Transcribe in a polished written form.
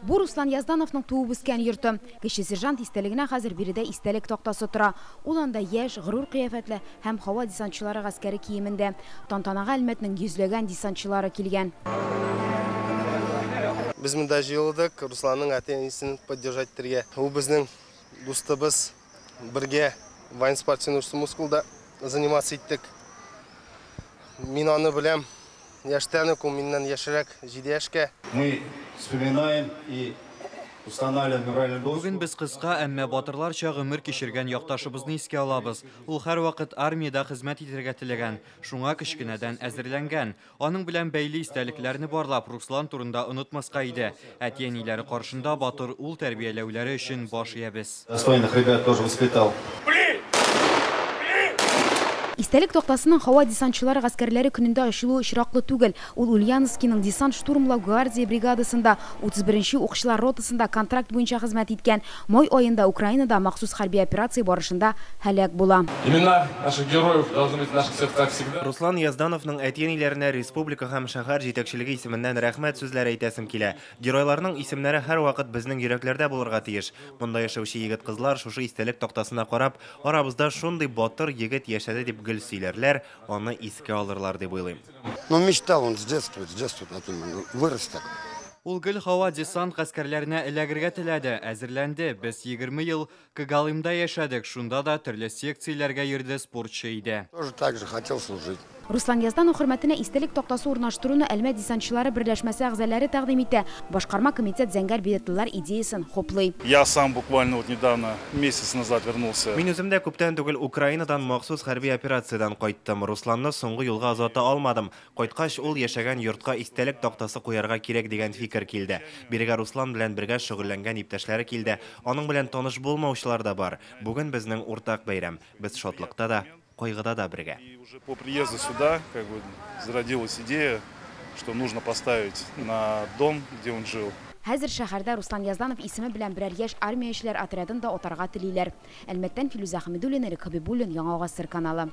Бу Руслан Яздановның туып үскән йорты. Кече сержант истәлегенә хәзер биредә истәлек тактасы тора. Ул анда яшь, горур кыяфәтле һәм һава десантчылары гаскәре киемендә. Тантанага Әлмәтнең йөзләгән десантчылары килгән. Без монда җыелдык, Русланның әти-әнисен поддержать итәргә. Ул безнең дустыбыз, бергә военно-спортивный мускулда заниматься иттек. Мин аны беләм. Яшьтән үк ул миннән яшьрәк, 7 яшькә. Мы вспоминаем и устанавливаем мемориальную доску. Бүген без кыска, әмма батырларча гомер кичергән якташыбызны искә алабыз. Ул һәрвакыт армиядә хезмәт итәргә теләгән, шуңа кечкенәдән әзерләнгән. Аның белән бәйле истәлекләрне барлап Руслан турында онытмаска иде. Әти-әниләре каршында батыр ул тәрбияләүләре өчен баш иябез. Достойных ребят тоже воспитал. Истәлек тактасының һава десантчылары гаскәрләре көнендә ачылуы очраклы түгел. Ул Ульяновскийның десант штурмлау гвардия бригадасында 31-нче укчылар ротасында контракт буенча хезмәт иткән. Май аенда Украинада махсус хәрби операция барышында һәлак була. Имена наших героев должны быть в наших сердцах всегда. Руслан Яздановның әти-әниләренә республика һәм шәһәр җитәкчелеге исеменнән рәхмәт сүзләре әйтәсем килә. Геройларның исемнәре һәрвакыт безнең йөрәкләрдә булырга тиеш. Монда яшәүче егет-кызлар шушы истәлек тактасына карап, арабызда шундый батыр егет яшәде дип гел сөйләрләр, аны искә алырлар дип уйлыйм. Но мечтал он с детства таким вырос так. Ул гел һава десант гаскәрләренә эләгергә теләде, әзерләнде. Без 20 ел Кыгалымда яшәдек, шунда да төрле секцияләргә йөрде, спортчы иде. Тоже так же хотел служить. Руслан Язданов хөрмәтенә истәлек тактасы урнаштыруны Әлмәт десантчылары берләшмәсе әгъзалары тәкъдим итә. Башкарма комитет зәңгәр билетлылар идеясын хуплый. Я сам буквально недавно, месяц назад вернулся. Мин үзем дә күптән түгел Украинадан махсус хәрби операциядан кайттым. Русланны соңгы юлга озата алмадым. Кайткач ул яшәгән йортка истәлек тактасы куярга кирәк дигән фикер килде. Бирегә Руслан белән бергә шөгыльләнгән иптәшләре килде. Аның белән таныш булмаучылар да бар. Бүген безнең уртак бәйрәм. Без шатлыкта да, кайгыда да бергә. И уже по приезду сюда зародилась идея, что нужно поставить на дом, где он жил. Хәзер шәһәрдә Руслан Язданов исеме белән берәр яшь армиячеләр отрядын да атарга телиләр. Әлмәттән Филүзә Хәмидуллина, Рик Хәбибуллин, Яңа Гасыр каналы.